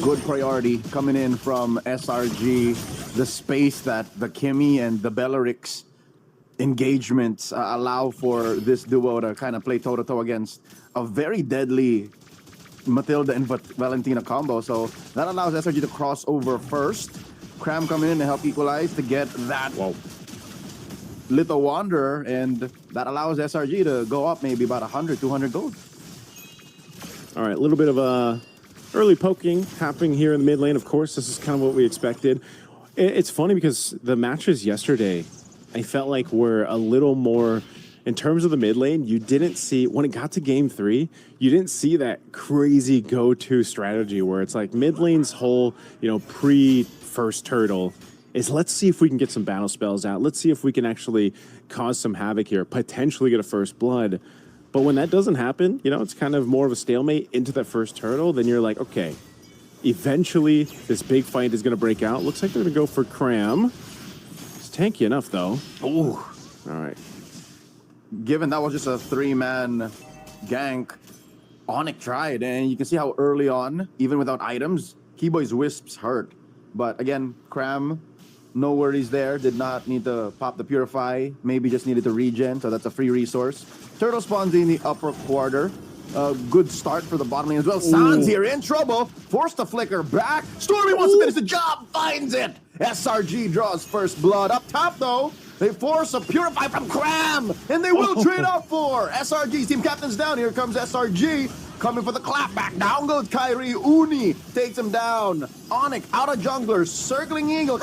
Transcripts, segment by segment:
good priority coming in from SRG. The space that the Kimmy and the Bellerix engagements allow for this duo to kind of play toe-to-toe against a very deadly Matilda and Valentina combo. So that allows SRG to cross over first. Cram coming in to help equalize to get that little wanderer, and that allows SRG to go up maybe about 100, 200 gold. All right, a little bit of early poking happening here in the mid lane. Of course, this is kind of what we expected. It's funny because the matches yesterday, I felt like were a little more, in terms of the mid lane, you didn't see, when it got to game 3, you didn't see that crazy go-to strategy where it's like mid lane's whole, pre-first turtle is let's see if we can get some battle spells out. Let's see if we can actually cause some havoc here, potentially get a first blood. But when that doesn't happen, it's kind of more of a stalemate into that first turtle. Then you're like, okay, eventually this big fight is going to break out. Looks like they're going to go for Cram. It's tanky enough, though. Ooh. All right. Given that was just a 3-man gank, Onic tried, and you can see how early on, even without items, Keyboy's Wisps hurt. But again, Cram, no worries there. Did not need to pop the Purify. Maybe just needed to regen, so that's a free resource. Turtle spawns in the upper quarter. Good start for the bottom lane as well. Sans here in trouble. Forced to flicker back. Stormy wants to finish the job. Finds it. SRG draws first blood. Up top, though, they force a Purify from Cram. And they will trade off for SRG's team captain's down. Here comes SRG. Coming for the clapback. Down goes Kyrie. Uni takes him down. Onic out of jungler. Circling Eagle.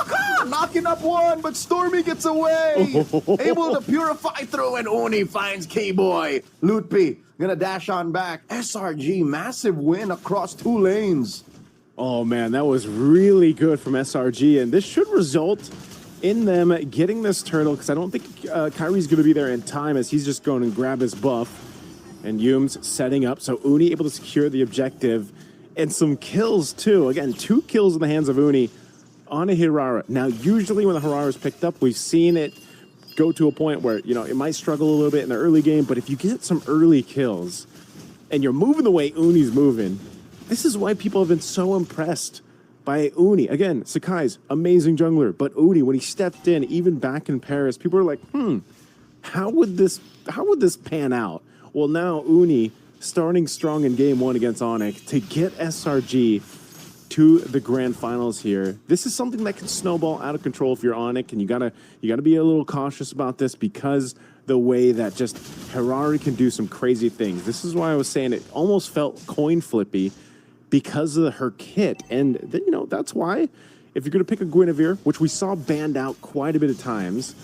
Knocking up one, but Stormy gets away. Able to purify through, and Uni finds K-Boy. Lutpi gonna dash on back. SRG, massive win across 2 lanes. Oh, man, that was really good from SRG, and this should result in them getting this turtle, because I don't think Kyrie's going to be there in time as he's just going to grab his buff. And Yume's setting up, so Uni able to secure the objective. And some kills, too. Again, 2 kills in the hands of Uni on a Hirara. Now, usually when the Hirara is picked up, we've seen it go to a point where, it might struggle a little bit in the early game, but if you get some early kills and you're moving the way Uni's moving, this is why people have been so impressed by Uni. Again, Sakai's amazing jungler, but Uni, when he stepped in, even back in Paris, people are like, how would this pan out? Well, now Uni starting strong in game 1 against Onic to get SRG to the grand finals here. This is something that can snowball out of control if you're Onic, and you gotta be a little cautious about this because the way that just Hirari can do some crazy things. This is why I was saying it almost felt coin flippy because of her kit, and then, that's why if you're gonna pick a Guinevere, which we saw banned out quite a bit of times,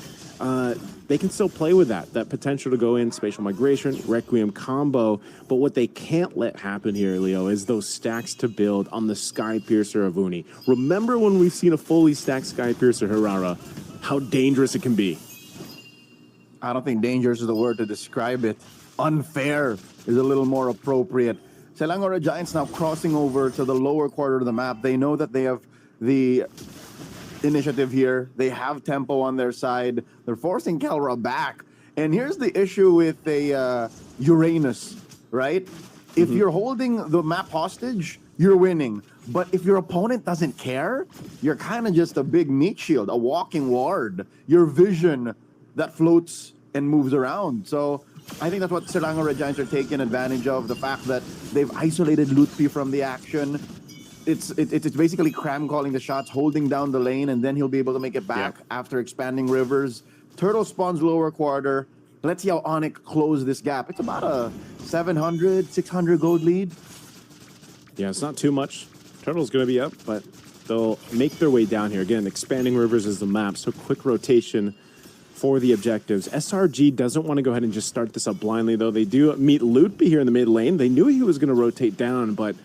they can still play with that potential to go in spatial migration, Requiem combo. But what they can't let happen here, Leo, is those stacks to build on the Sky Piercer of Uni. Remember when we've seen a fully stacked Sky Piercer Hirara, how dangerous it can be. I don't think dangerous is the word to describe it. Unfair is a little more appropriate. Selangor Giants now crossing over to the lower quarter of the map. They know that they have the initiative here. They have tempo on their side. They're forcing Kelra back. And here's the issue with a Uranus, right? If you're holding the map hostage, you're winning. But if your opponent doesn't care, you're kind of just a big meat shield, a walking ward. Your vision that floats and moves around. So I think that's what Selangor Giants are taking advantage of, the fact that they've isolated Lutpi from the action. It's basically Cram calling the shots, holding down the lane, and then he'll be able to make it back after expanding rivers. Turtle spawns lower quarter. Let's see how Onic close this gap. It's about a 700, 600 gold lead. Yeah, it's not too much. Turtle's going to be up, but they'll make their way down here. Again, expanding rivers is the map, so quick rotation for the objectives. SRG doesn't want to go ahead and just start this up blindly, though. They do meet Lutpi here in the mid lane. They knew he was going to rotate down, but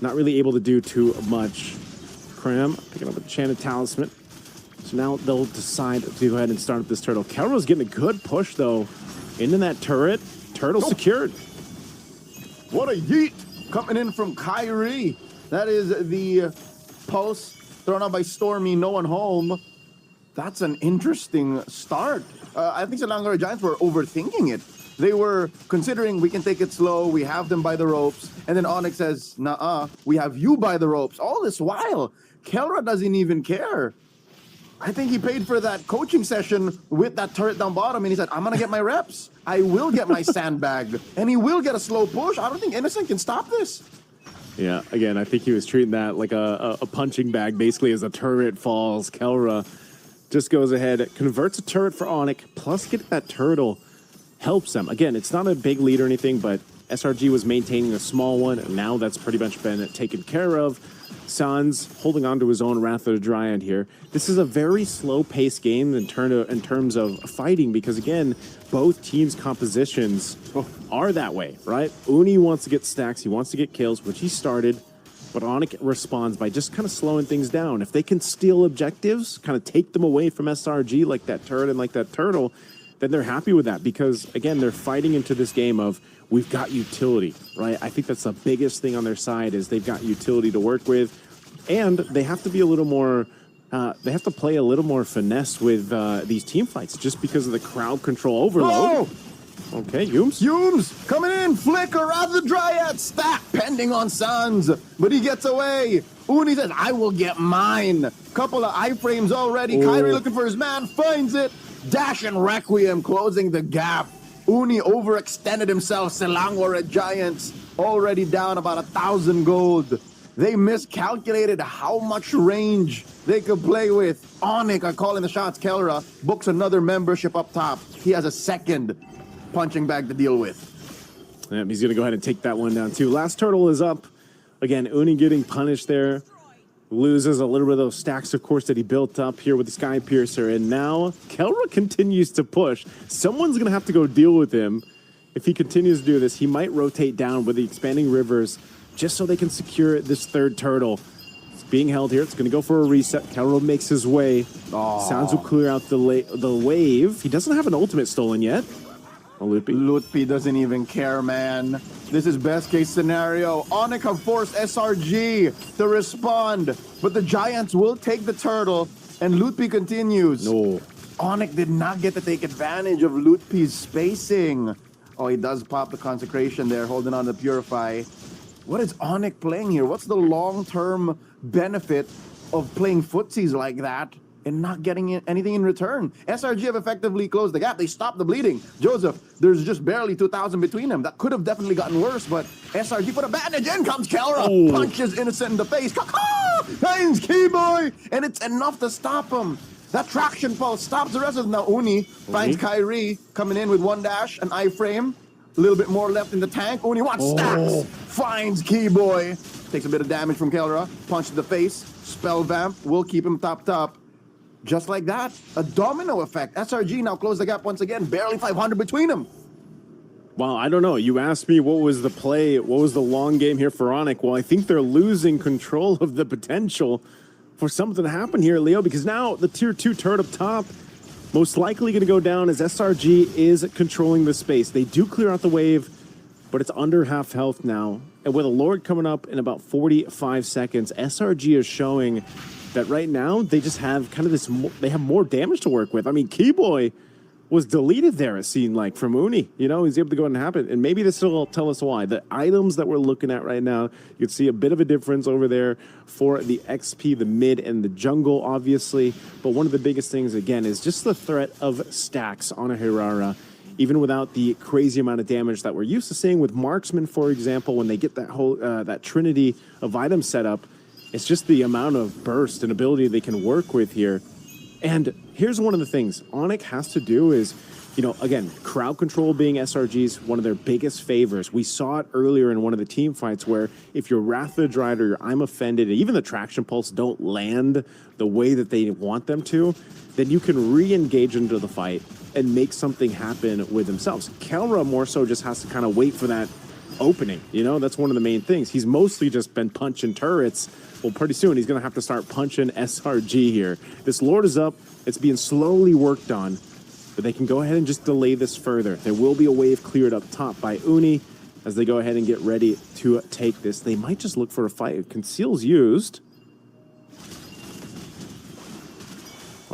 not really able to do too much. Cram picking up a Enchanted Talisman. So now they'll decide to go ahead and start up this turtle. Kelra's getting a good push, though, into that turret. Turtle secured. What a yeet coming in from Kyrie. That is the pulse thrown out by Stormy. No one home. That's an interesting start. I think Selangor Giants were overthinking it. They were considering we can take it slow, we have them by the ropes, and then Onic says, "Nuh-uh, we have you by the ropes." All this while, Kelra doesn't even care. I think he paid for that coaching session with that turret down bottom, and he said, "I'm gonna get my reps. I will get my sandbag, and he will get a slow push. I don't think Innocent can stop this." Yeah, again, I think he was treating that like a punching bag, basically, as a turret falls. Kelra just goes ahead, converts a turret for Onic, plus getting that turtle helps them. Again, it's not a big lead or anything, but SRG was maintaining a small one, and now that's pretty much been taken care of. Sans holding on to his own Wrath of the Dryad here. This is a very slow-paced game in terms of fighting, because again, both teams' compositions are that way, right? Uni wants to get stacks, he wants to get kills, which he started, but Onic responds by just kind of slowing things down. If they can steal objectives, kind of take them away from SRG like that turret and like that turtle, then they're happy with that, because again, they're fighting into this game of we've got utility, right? I think that's the biggest thing on their side, is they've got utility to work with, and they have to be a little more, they have to play a little more finesse with these team fights, just because of the crowd control overload. Oh! Okay, Yums. Yums coming in, flicker, rather Dryad, stack pending on Sans, but he gets away. Uni says, "I will get mine." Couple of iframes already. Kyrie looking for his man, finds it. Dash and Requiem closing the gap. Uni overextended himself. Selangor at Giants already down about 1,000 gold. They miscalculated how much range they could play with. Onic are calling the shots. Kelra books another membership up top. He has a second punching bag to deal with. Yeah, he's going to go ahead and take that one down too. Last turtle is up. Again, Uni getting punished there. Loses a little bit of those stacks, of course, that he built up here with the Sky Piercer. And now Kelra continues to push. Someone's going to have to go deal with him. If he continues to do this, he might rotate down with the expanding rivers just so they can secure this third turtle. It's being held here. It's going to go for a reset. Kelra makes his way. Sounds will clear out the wave. He doesn't have an ultimate stolen yet. Lutpi doesn't even care, man. This is best case scenario. Onic have forced SRG to respond, but the Giants will take the turtle, and Lutpi continues. No. Onic did not get to take advantage of Lutpi's spacing. Oh, he does pop the consecration there, holding on to Purify. What is Onic playing here? What's the long-term benefit of playing footsies like that and not getting anything in return? SRG have effectively closed the gap. They stopped the bleeding. Joseph, there's just barely 2,000 between them. That could have definitely gotten worse, but SRG put a bandage. In comes Kelra. Punches Innocent in the face. Finds Keyboy, and it's enough to stop him. That traction pulse stops the rest of them. Now Uni finds Kyrie coming in with one dash, an iframe. A little bit more left in the tank. Uni wants stacks. Finds Keyboy. Takes a bit of damage from Kelra. Punch to the face. Spell Vamp will keep him top. Just like that, a domino effect. SRG now close the gap once again. Barely 500 between them. Well, I don't know. You asked me what was the play, what was the long game here for Onic. Well, I think they're losing control of the potential for something to happen here, Leo, because now the tier 2 turret up top most likely going to go down as SRG is controlling the space. They do clear out the wave, but it's under half health now. And with a Lord coming up in about 45 seconds, SRG is showing that right now they just have kind of this, they have more damage to work with. I mean, Keyboy was deleted there, it seemed like, from Uni. You know, he's able to go and happen. And maybe this will tell us why. The items that we're looking at right now, you can see a bit of a difference over there for the XP, the mid, and the jungle, obviously. But one of the biggest things, again, is just the threat of stacks on a Hirara, even without the crazy amount of damage that we're used to seeing with Marksman, for example, when they get that whole, that trinity of items set up. It's just the amount of burst and ability they can work with here. And here's one of the things Onic has to do is, you know, again, crowd control being SRG's one of their biggest favors. We saw it earlier in one of the team fights where if your Wrath of the Dryad or your I'm Offended, and even the Traction Pulse don't land the way that they want them to, then you can re-engage into the fight and make something happen with themselves. Kelra more so just has to kind of wait for that opening, you know? That's one of the main things. He's mostly just been punching turrets. Well, pretty soon he's going to have to start punching SRG here. This Lord is up. It's being slowly worked on, but they can go ahead and just delay this further. There will be a wave cleared up top by Uni as they go ahead and get ready to take this. They might just look for a fight. Conceal's used.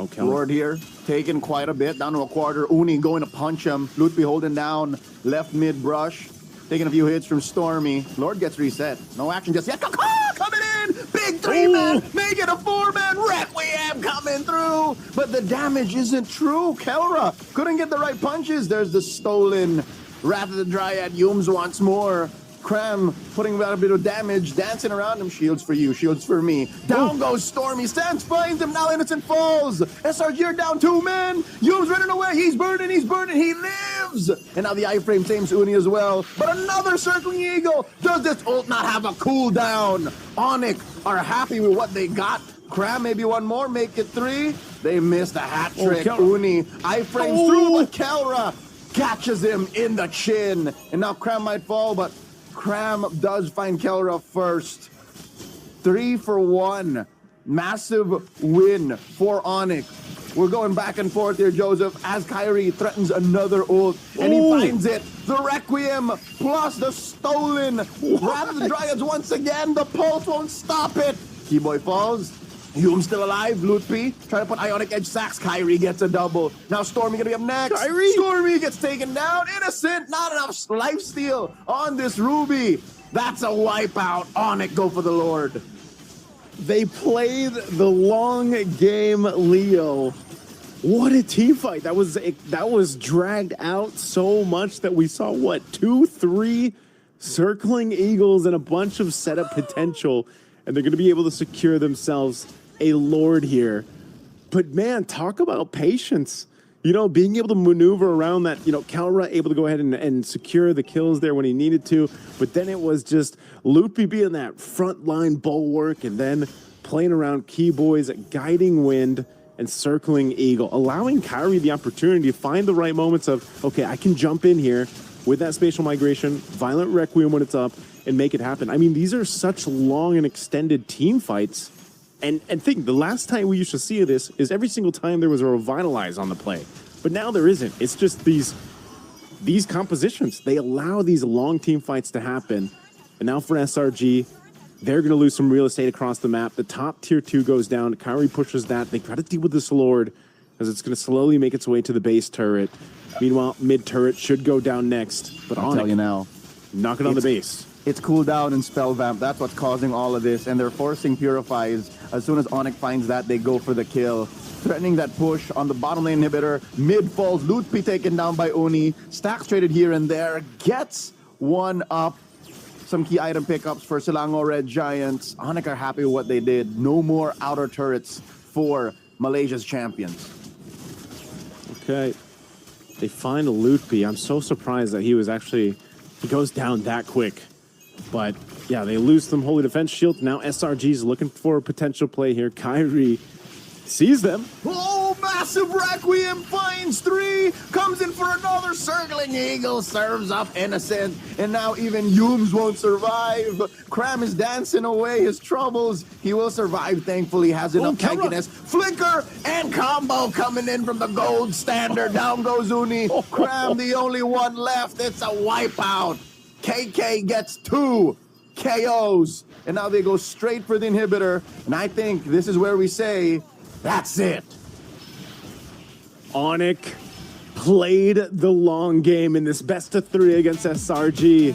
Okay. Lord here, taking quite a bit, down to a quarter. Uni going to punch him. Lutpi holding down, left mid brush, taking a few hits from Stormy. Lord gets reset. No action just yet. Coming in! Big 3-man, make it a 4-man. Requiem coming through! But the damage isn't true. Kelra couldn't get the right punches. There's the stolen Wrath of the Dryad. Yums once more. Cram putting about a bit of damage, dancing around him. Shields for you, shields for me. Down goes Stormy. Stance finds him. Now Innocent falls. SRG are down 2 men. Yums running away. He's burning. He lives. And now the iframe saves Uni as well. But another circling eagle. Does this ult not have a cooldown? Onic are happy with what they got. Cram maybe one more, make it 3. They missed a hat trick. Uni iframes through, but Kelra catches him in the chin. And now Cram might fall, but Cram does find Kelra first. 3 for 1. Massive win for Onic. We're going back and forth here, Joseph, as Kyrie threatens another ult, and he finds it. The Requiem plus the stolen Wrath of the Dryads once again. The pulse won't stop it. Keyboy falls. Hume's still alive. Lutpi trying to put Ionic Edge sacks. Kyrie gets a double. Now Stormy gonna be up next. Kyrie! Stormy gets taken down. Innocent. Not enough lifesteal on this Ruby. That's a wipeout. Onic go for the Lord. They played the long game, Leo. What a team fight. That was dragged out so much that we saw, what, 2, 3 circling eagles and a bunch of setup potential. And they're going to be able to secure themselves a Lord here. But man, talk about patience. You know, being able to maneuver around that, you know, Kelra able to go ahead and secure the kills there when he needed to. But then it was just Lutpi being that frontline bulwark and then playing around Keyboy's guiding wind and circling eagle, allowing Kyrie the opportunity to find the right moments of, okay, I can jump in here with that spatial migration, violent requiem when it's up, and make it happen. I mean, these are such long and extended team fights. And think, the last time we used to see this is every single time there was a revitalize on the play. But now there isn't. It's just these compositions. They allow these long team fights to happen. And now for SRG, they're going to lose some real estate across the map. The top tier 2 goes down. Kyrie pushes that. They try to deal with this Lord as it's going to slowly make its way to the base turret. Meanwhile, mid turret should go down next. But I'll tell you now, knocking on the base. It's cooldown and spell vamp. That's what's causing all of this, and they're forcing purifies. As soon as Onic finds that, they go for the kill. Threatening that push on the bottom lane inhibitor. Mid falls, Lutpi taken down by Uni. Stacks traded here and there. Gets one up. Some key item pickups for Selangor Red Giants. Onic are happy with what they did. No more outer turrets for Malaysia's champions. Okay. They find a Lutpi. I'm so surprised that he goes down that quick. But yeah, they lose some holy defense shield. Now SRG's looking for a potential play here. Kyrie sees them. Oh, massive Requiem finds 3. Comes in for another circling eagle. Serves up Innocent. And now even Yums won't survive. Cram is dancing away his troubles. He will survive, thankfully. Has enough tankiness. Flicker and combo coming in from the gold standard. Down goes Uni. Cram the only one left. It's a wipeout. KK gets 2 KOs. And now they go straight for the inhibitor. And I think this is where we say, that's it. Onic played the long game in this best of 3 against SRG.